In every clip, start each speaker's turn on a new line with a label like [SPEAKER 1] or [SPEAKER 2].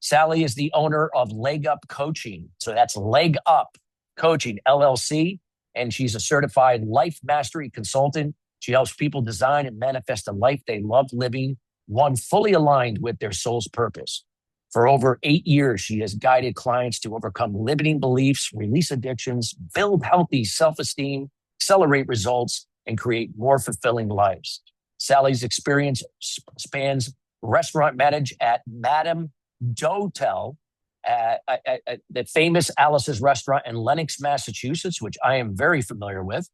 [SPEAKER 1] Sally is the owner of Leg Up Coaching. So that's Leg Up Coaching, LLC. And she's a certified life mastery consultant. She helps people design and manifest a life they love living, one fully aligned with their soul's purpose. For over 8 years, she has guided clients to overcome limiting beliefs, release addictions, build healthy self-esteem, accelerate results, and create more fulfilling lives. Sally's experience spans restaurant manage at Madame Dotel, the famous Alice's restaurant in Lenox, Massachusetts, which I am very familiar with.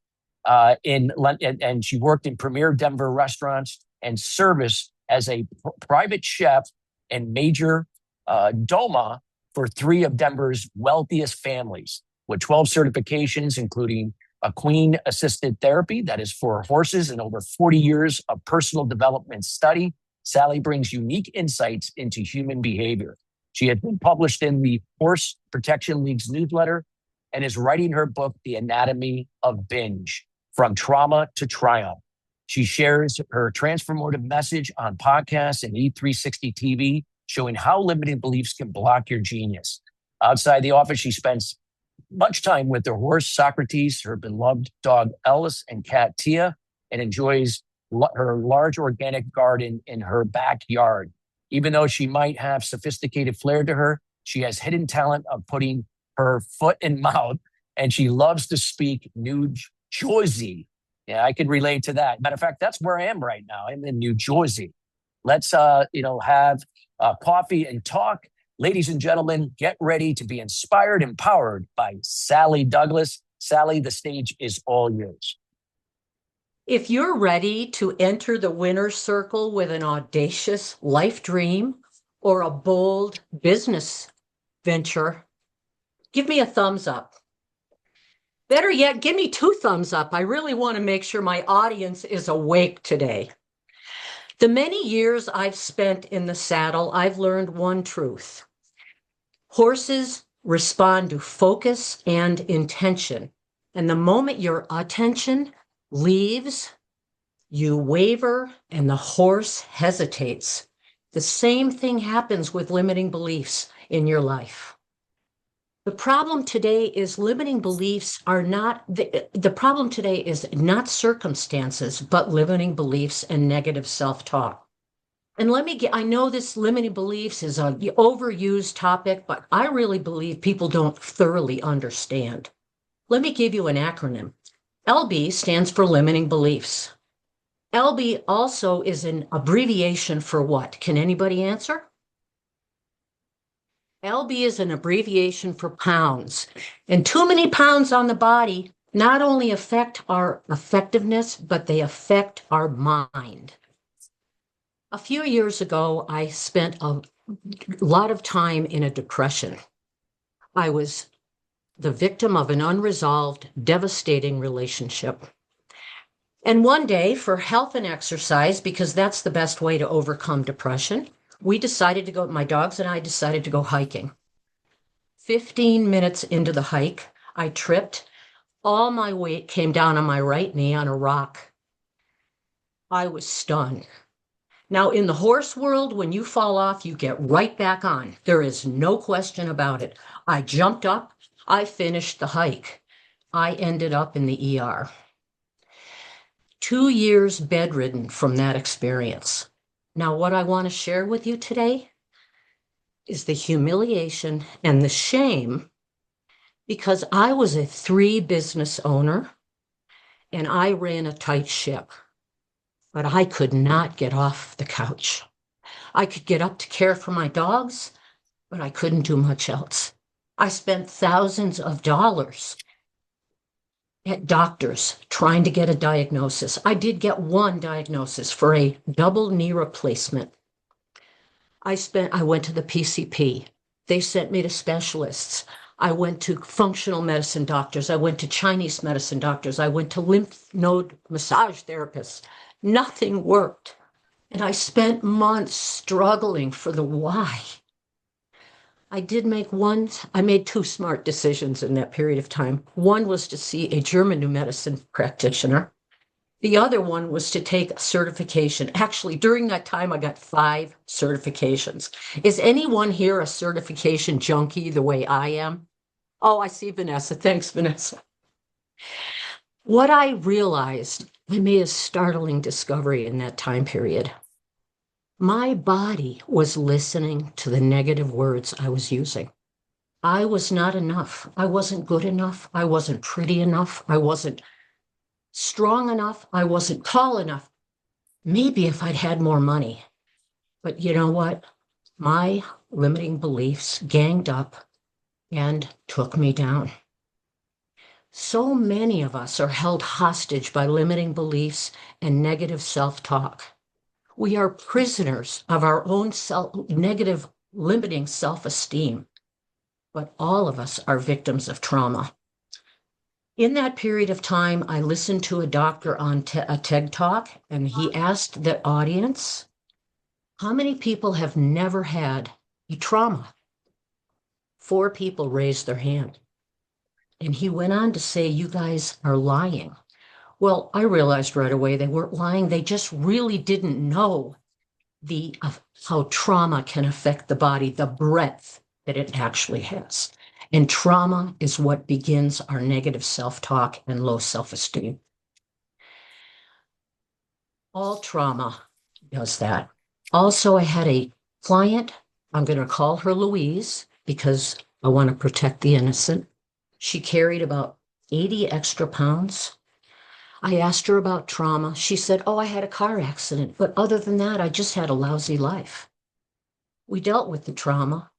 [SPEAKER 1] And she worked in premier Denver restaurants and service as a private chef and major doma for 3 of Denver's wealthiest families, with 12 certifications, including equine assisted therapy, that is for horses, and over 40 years of personal development study. Sally brings unique insights into human behavior. She has been published in the Horse Protection League's newsletter and is writing her book, The Anatomy of Binge, From Trauma to Triumph. She shares her transformative message on podcasts and E360 TV, showing how limiting beliefs can block your genius. Outside the office, she spends much time with her horse, Socrates, her beloved dog, Ellis, and cat, Tia, and enjoys her large organic garden in her backyard. Even though she might have sophisticated flair to her, she has hidden talent of putting her foot in mouth, and she loves to speak New Jersey. Yeah, I can relate to that. Matter of fact, that's where I am right now. I'm in New Jersey. Let's, have coffee and talk. Ladies and gentlemen, get ready to be inspired, empowered by Sally Douglas. Sally, the stage is all yours.
[SPEAKER 2] If you're ready to enter the winner's circle with an audacious life dream or a bold business venture, give me a thumbs up. Better yet, give me 2 thumbs up. I really want to make sure my audience is awake today. The many years I've spent in the saddle, I've learned one truth. Horses respond to focus and intention. And the moment your attention leaves, you waver and the horse hesitates. The same thing happens with limiting beliefs in your life. The problem today is limiting beliefs are not, the problem today is not circumstances, but limiting beliefs and negative self-talk. And I know this limiting beliefs is an overused topic, but I really believe people don't thoroughly understand. Let me give you an acronym. LB stands for limiting beliefs. LB also is an abbreviation for what? Can anybody answer? LB is an abbreviation for pounds. And too many pounds on the body not only affect our effectiveness, but they affect our mind. A few years ago, I spent a lot of time in a depression. I was the victim of an unresolved, devastating relationship. And one day, for health and exercise, because that's the best way to overcome depression, my dogs and I decided to go hiking. 15 minutes into the hike, I tripped. All my weight came down on my right knee on a rock. I was stunned. Now, in the horse world, when you fall off, you get right back on. There is no question about it. I jumped up. I finished the hike. I ended up in the ER. 2 years bedridden from that experience. Now, what I want to share with you today is the humiliation and the shame, because I was a 3 business owner and I ran a tight ship, but I could not get off the couch. I could get up to care for my dogs, but I couldn't do much else. I spent thousands of dollars at doctors trying to get a diagnosis. I did get one diagnosis for a double knee replacement. I went to the PCP. They sent me to specialists. I went to functional medicine doctors. I went to Chinese medicine doctors. I went to lymph node massage therapists. Nothing worked. And I spent months struggling for the why. I made 2 smart decisions in that period of time. One was to see a German new medicine practitioner. The other one was to take a certification. Actually, during that time, I got 5 certifications. Is anyone here a certification junkie the way I am? Oh, I see Vanessa. Thanks, Vanessa. What I realized, I made a startling discovery in that time period. My body was listening to the negative words I was using. I was not enough. I wasn't good enough. I wasn't pretty enough. I wasn't strong enough. I wasn't tall enough. Maybe if I'd had more money. But you know what? My limiting beliefs ganged up and took me down. So many of us are held hostage by limiting beliefs and negative self-talk. We are prisoners of our own negative, limiting self-esteem. But all of us are victims of trauma. In that period of time, I listened to a doctor on a TED Talk, and he asked the audience, how many people have never had a trauma? 4 people raised their hand. And he went on to say, you guys are lying. Well, I realized right away they weren't lying. They just really didn't know how trauma can affect the body, the breadth that it actually has. And trauma is what begins our negative self-talk and low self-esteem. All trauma does that. Also, I had a client, I'm going to call her Louise because I want to protect the innocent. She carried about 80 extra pounds. I asked her about trauma. She said, oh, I had a car accident, but other than that, I just had a lousy life. We dealt with the trauma,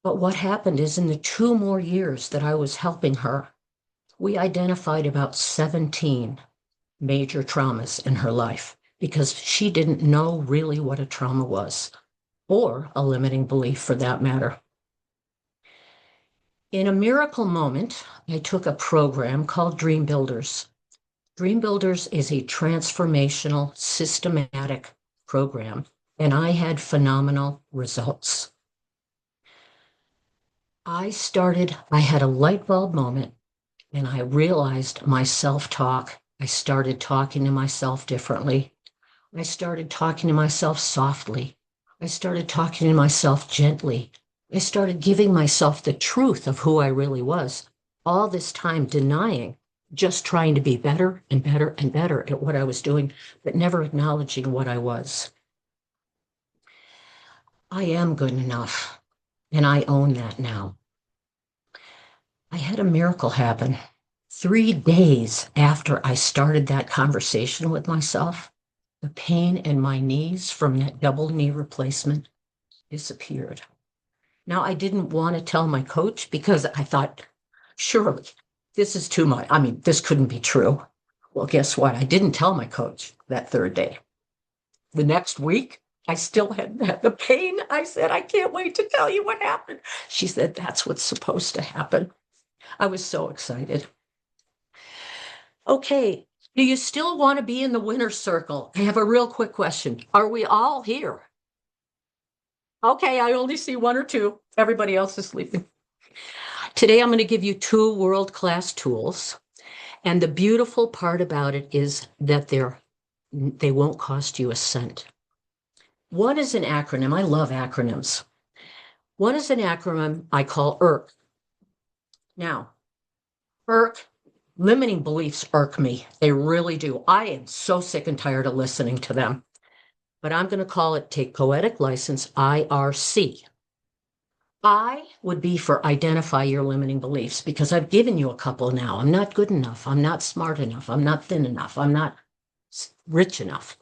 [SPEAKER 2] but what happened is in the 2 more years that I was helping her, we identified about 17 major traumas in her life because she didn't know really what a trauma was, or a limiting belief for that matter. In a miracle moment, I took a program called Dream Builders. Dream Builders is a transformational, systematic program, and I had phenomenal results. I had a light bulb moment, and I realized my self-talk. I started talking to myself differently. I started talking to myself softly. I started talking to myself gently. I started giving myself the truth of who I really was. All this time denying, just trying to be better and better and better at what I was doing, but never acknowledging what I was. I am good enough, and I own that now. I had a miracle happen. 3 days after I started that conversation with myself, the pain in my knees from that double knee replacement disappeared. Now, I didn't want to tell my coach because I thought, surely this is too much. I mean, this couldn't be true. Well, guess what? I didn't tell my coach that 3rd day. The next week, I still had the pain. I said, I can't wait to tell you what happened. She said, that's what's supposed to happen. I was so excited. Okay, do you still want to be in the winner's circle? I have a real quick question. Are we all here? Okay, I only see 1 or 2. Everybody else is sleeping. Today, I'm going to give you 2 world-class tools. And the beautiful part about it is that they won't cost you a cent. One is an acronym. I love acronyms. One is an acronym I call IRK. Now, IRK, limiting beliefs irk me. They really do. I am so sick and tired of listening to them. But I'm going to call it, take poetic license, IRC. I would be for identify your limiting beliefs because I've given you a couple now. I'm not good enough. I'm not smart enough. I'm not thin enough. I'm not rich enough.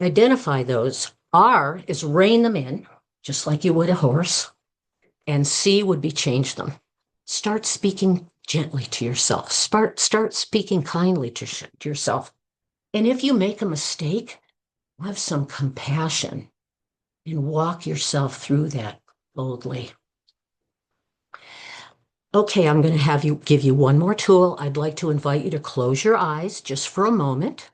[SPEAKER 2] Identify those. R is rein them in, just like you would a horse. And C would be change them. Start speaking gently to yourself. Start speaking kindly to yourself. And if you make a mistake, have some compassion and walk yourself through that boldly. Okay, I'm going to give you one more tool. I'd like to invite you to close your eyes just for a moment.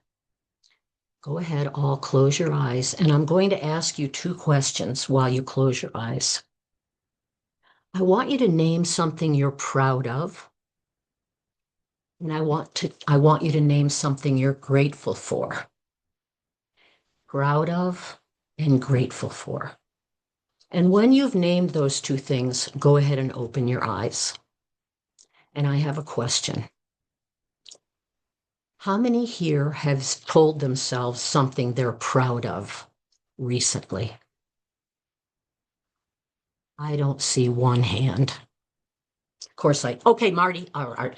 [SPEAKER 2] Go ahead, all close your eyes. And I'm going to ask you 2 questions while you close your eyes. I want you to name something you're proud of. And I want you to name something you're grateful for, proud of, and grateful for. And when you've named those two things, go ahead and open your eyes. And I have a question. How many here have told themselves something they're proud of recently? I don't see one hand. Of course, okay, Marty, all right.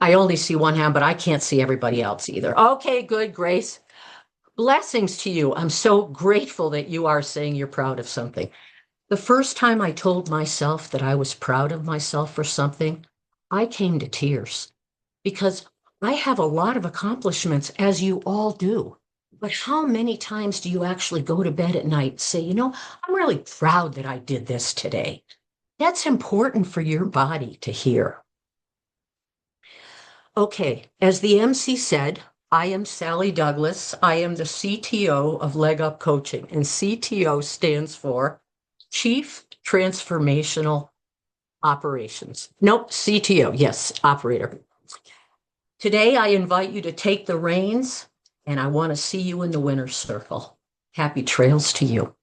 [SPEAKER 2] I only see one hand, but I can't see everybody else either. Okay, good, Grace. Blessings to you. I'm so grateful that you are saying you're proud of something. The first time I told myself that I was proud of myself for something, I came to tears because I have a lot of accomplishments, as you all do. But how many times do you actually go to bed at night and say, you know, I'm really proud that I did this today? That's important for your body to hear. Okay, as the MC said, I am Sally Douglas. I am the CTO of Leg Up Coaching, and CTO stands for Chief Transformational Operations. Nope, CTO, yes, operator. Today, I invite you to take the reins, and I want to see you in the winner's circle. Happy trails to you.